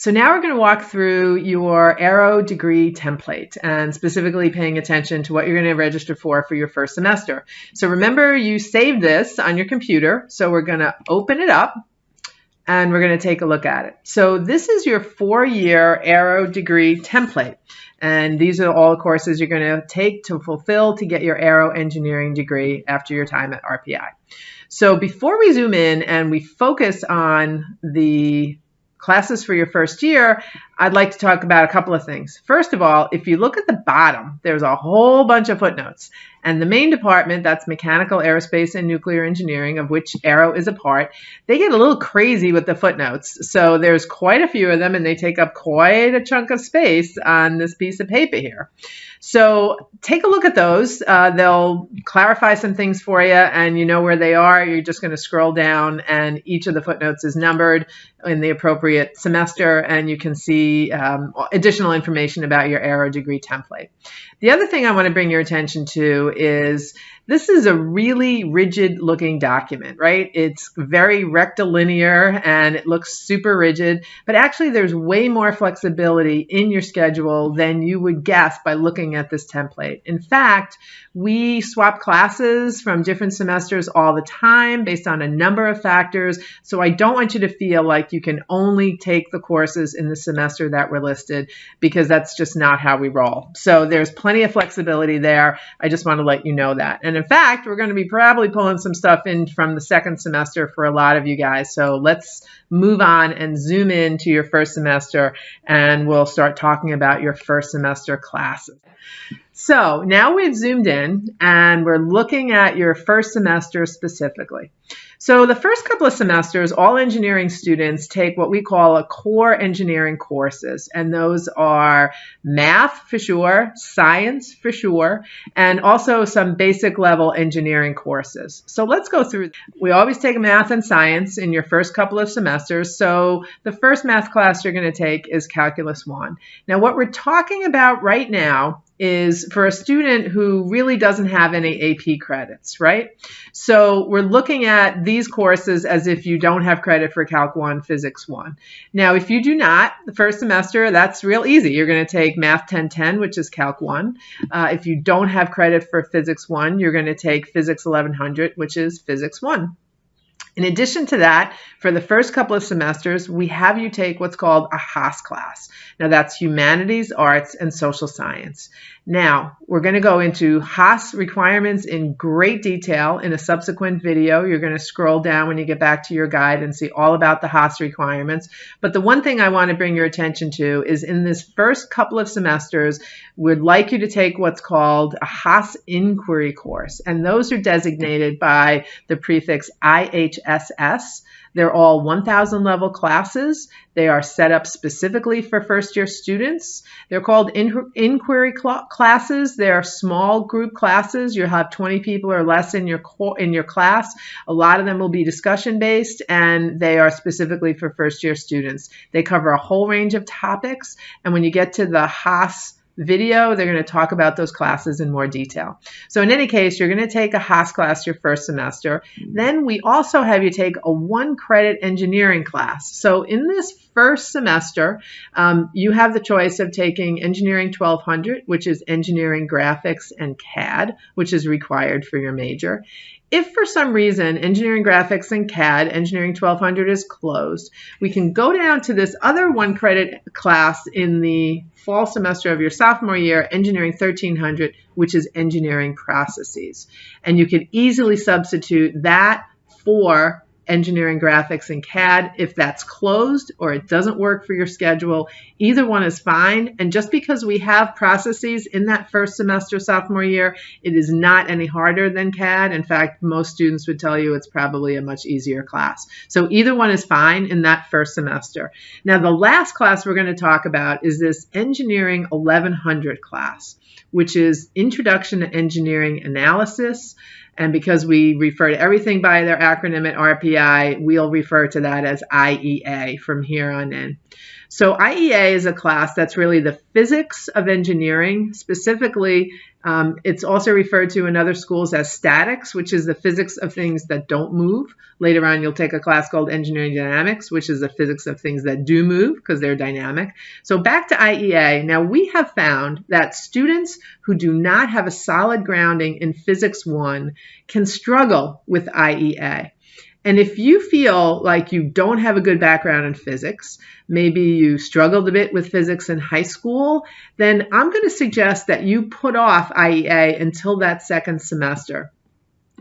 So now we're going to walk through your Aero degree template and specifically paying attention to what you're going to register for your first semester. So remember, you saved this on your computer. So we're going to open it up and we're going to take a look at it. So this is your 4-year Aero degree template. And these are all the courses you're going to take to fulfill to get your Aero engineering degree after your time at RPI. So before we zoom in and we focus on the classes for your first year, I'd like to talk about a couple of things. First of all, if you look at the bottom, there's a whole bunch of footnotes. And the main department, that's Mechanical, Aerospace, and Nuclear Engineering, of which Aero is a part, they get a little crazy with the footnotes. So there's quite a few of them, and they take up quite a chunk of space on this piece of paper here. So take a look at those. They'll clarify some things for you, and you know where they are. You're just going to scroll down, and each of the footnotes is numbered in the appropriate semester, and you can see additional information about your Aero degree template. The other thing I want to bring your attention to is this is a really rigid looking document, right? It's very rectilinear and it looks super rigid, but actually there's way more flexibility in your schedule than you would guess by looking at this template. In fact, we swap classes from different semesters all the time based on a number of factors. So I don't want you to feel like you can only take the courses in the semester that were listed, because that's just not how we roll. So there's plenty of flexibility there. I just want to let you know that. And in fact, we're going to be probably pulling some stuff in from the second semester for a lot of you guys. So let's move on and zoom in to your first semester, and we'll start talking about your first semester classes. So now we've zoomed in and we're looking at your first semester specifically. So the first couple of semesters, all engineering students take what we call a core engineering courses. And those are math for sure, science for sure, and also some basic level engineering courses. So let's go through. We always take math and science in your first couple of semesters. So the first math class you're going to take is Calculus 1. Now what we're talking about right now is for a student who really doesn't have any AP credits, right? So we're looking at these courses as if you don't have credit for Calc 1, Physics 1. Now, if you do not, the first semester, that's real easy. You're going to take Math 1010, which is Calc 1. If you don't have credit for Physics 1, you're going to take Physics 1100, which is Physics 1. In addition to that, for the first couple of semesters, we have you take what's called a Haas class. Now that's humanities, arts, and social science. Now, we're going to go into Haas requirements in great detail in a subsequent video. You're going to scroll down when you get back to your guide and see all about the Haas requirements. But the one thing I want to bring your attention to is in this first couple of semesters, we'd like you to take what's called a Haas inquiry course. And those are designated by the prefix IHSS. They're all 1,000 level classes. They are set up specifically for first year students. They're called inquiry classes. They're small group classes. You'll have 20 people or less in your class. A lot of them will be discussion based, and they are specifically for first year students. They cover a whole range of topics. And when you get to the Haas video, they're going to talk about those classes in more detail. So in any case, you're going to take a Haas class your first semester. Then we also have you take a 1-credit engineering class. So in this first semester, you have the choice of taking Engineering 1200, which is Engineering Graphics and CAD, which is required for your major. If for some reason Engineering Graphics and CAD, Engineering 1200 is closed, we can go down to this other 1-credit class in the fall semester of your sophomore year, Engineering 1300, which is Engineering Processes. And you could easily substitute that for Engineering Graphics and CAD if that's closed or it doesn't work for your schedule. Either one is fine. And just because we have processes in that first semester sophomore year, it is not any harder than CAD. In fact, most students would tell you it's probably a much easier class. So either one is fine in that first semester. Now, the last class we're going to talk about is this Engineering 1100 class, which is Introduction to Engineering Analysis. And because we refer to everything by their acronym at RPI, we'll refer to that as IEA from here on in. So IEA is a class that's really the physics of engineering, specifically It's also referred to in other schools as statics, which is the physics of things that don't move. Later on, you'll take a class called engineering dynamics, which is the physics of things that do move because they're dynamic. So back to IEA. Now, we have found that students who do not have a solid grounding in Physics 1 can struggle with IEA. And if you feel like you don't have a good background in physics, maybe you struggled a bit with physics in high school, then I'm going to suggest that you put off IEA until that second semester.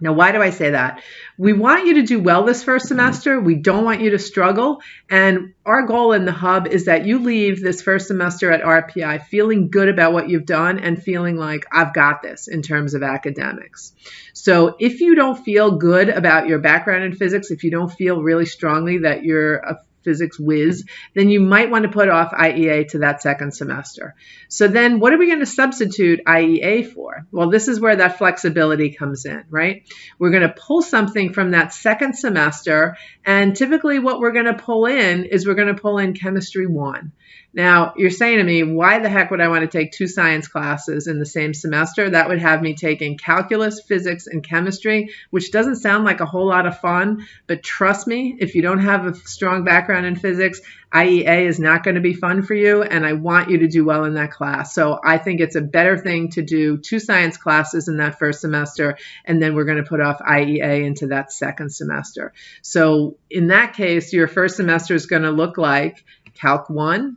Now, why do I say that? We want you to do well this first semester. We don't want you to struggle. And our goal in the Hub is that you leave this first semester at RPI feeling good about what you've done and feeling like, I've got this in terms of academics. So if you don't feel good about your background in physics, if you don't feel really strongly that you're a physics whiz, then you might want to put off IEA to that second semester. So then what are we going to substitute IEA for? Well, this is where that flexibility comes in, right? We're going to pull something from that second semester, and typically what we're going to pull in is we're going to pull in Chemistry 1. Now, you're saying to me, why the heck would I want to take 2 science classes in the same semester? That would have me taking calculus, physics, and chemistry, which doesn't sound like a whole lot of fun, but trust me, if you don't have a strong background in physics, IEA is not going to be fun for you, and I want you to do well in that class. So I think it's a better thing to do 2 science classes in that first semester, and then we're going to put off IEA into that second semester. So in that case, your first semester is going to look like Calc 1,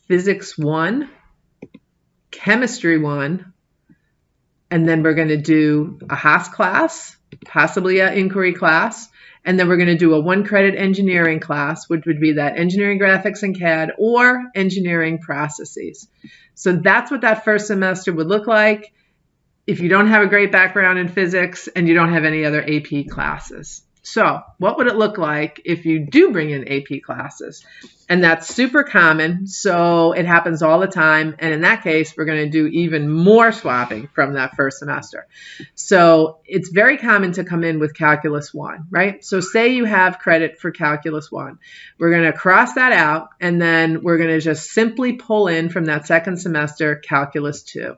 Physics 1, Chemistry 1, and then we're going to do a Haas class, possibly an inquiry class, and then we're going to do a 1-credit engineering class, which would be that engineering graphics and CAD or engineering processes. So that's what that first semester would look like if you don't have a great background in physics and you don't have any other AP classes. So what would it look like if you do bring in AP classes? And that's super common, so it happens all the time. And in that case, we're going to do even more swapping from that first semester. So it's very common to come in with Calculus 1, right? So say you have credit for Calculus 1. We're going to cross that out, and then we're going to just simply pull in from that second semester Calculus 2.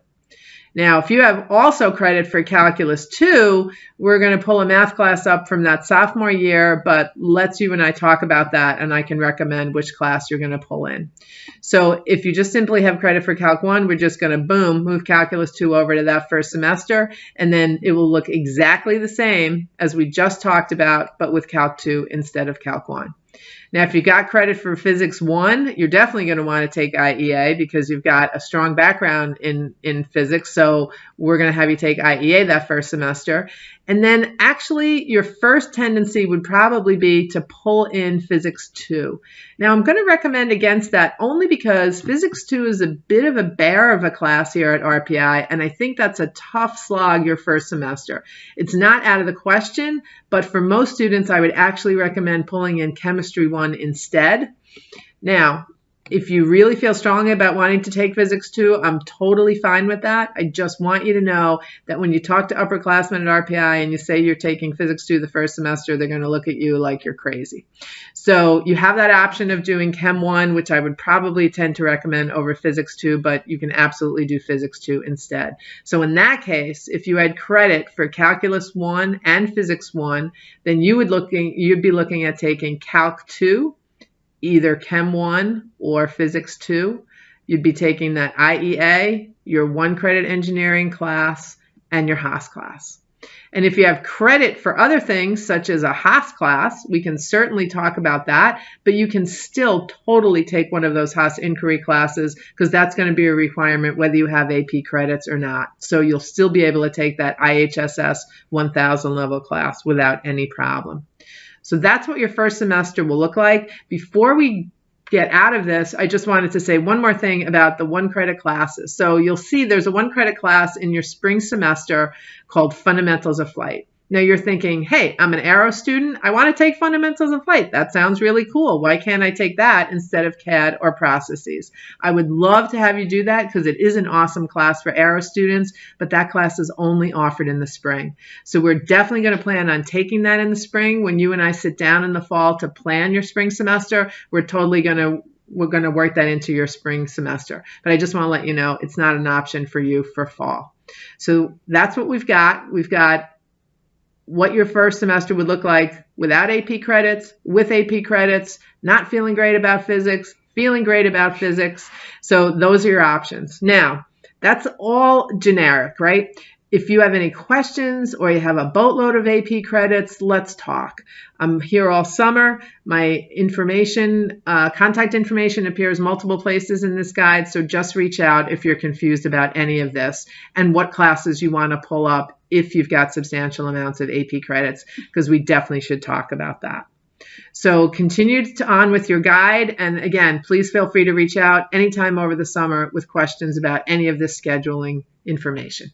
Now, if you have also credit for Calculus 2, we're going to pull a math class up from that sophomore year, but let's you and I talk about that, and I can recommend which class you're going to pull in. So if you just simply have credit for Calc 1, we're just going to, boom, move Calculus 2 over to that first semester, and then it will look exactly the same as we just talked about, but with Calc 2 instead of Calc 1. Now, if you got credit for Physics 1, you're definitely going to want to take IEA because you've got a strong background in physics. So we're going to have you take IEA that first semester. And then actually your first tendency would probably be to pull in Physics 2. Now, I'm going to recommend against that only because Physics 2 is a bit of a bear of a class here at RPI, and I think that's a tough slog your first semester. It's not out of the question, but for most students, I would actually recommend pulling in Chemistry 1 instead. Now, if you really feel strongly about wanting to take Physics 2, I'm totally fine with that. I just want you to know that when you talk to upperclassmen at RPI and you say you're taking Physics 2 the first semester, they're going to look at you like you're crazy. So you have that option of doing Chem 1, which I would probably tend to recommend over Physics 2, but you can absolutely do Physics 2 instead. So in that case, if you had credit for Calculus 1 and Physics 1, then you'd be looking at taking Calc 2, either Chem 1 or Physics 2. You'd be taking that IEA, your 1-credit engineering class, and your Haas class. And if you have credit for other things, such as a Haas class, we can certainly talk about that, but you can still totally take one of those Haas inquiry classes because that's going to be a requirement whether you have AP credits or not. So you'll still be able to take that IHSS 1000 level class without any problem. So that's what your first semester will look like. Before we get out of this, I just wanted to say one more thing about the 1-credit classes. So you'll see there's a 1-credit class in your spring semester called Fundamentals of Flight. Now you're thinking, hey, I'm an aero student. I want to take Fundamentals of Flight. That sounds really cool. Why can't I take that instead of CAD or processes? I would love to have you do that because it is an awesome class for aero students, but that class is only offered in the spring. So we're definitely going to plan on taking that in the spring. When you and I sit down in the fall to plan your spring semester, we're totally going to we're going to work that into your spring semester. But I just want to let you know it's not an option for you for fall. So that's what we've got. We've got what your first semester would look like without AP credits, with AP credits, not feeling great about physics, feeling great about physics. So those are your options. Now, that's all generic, right? If you have any questions or you have a boatload of AP credits, let's talk. I'm here all summer. My information, contact information appears multiple places in this guide, so just reach out if you're confused about any of this and what classes you want to pull up if you've got substantial amounts of AP credits, because we definitely should talk about that. So continue on with your guide. And again, please feel free to reach out anytime over the summer with questions about any of this scheduling information.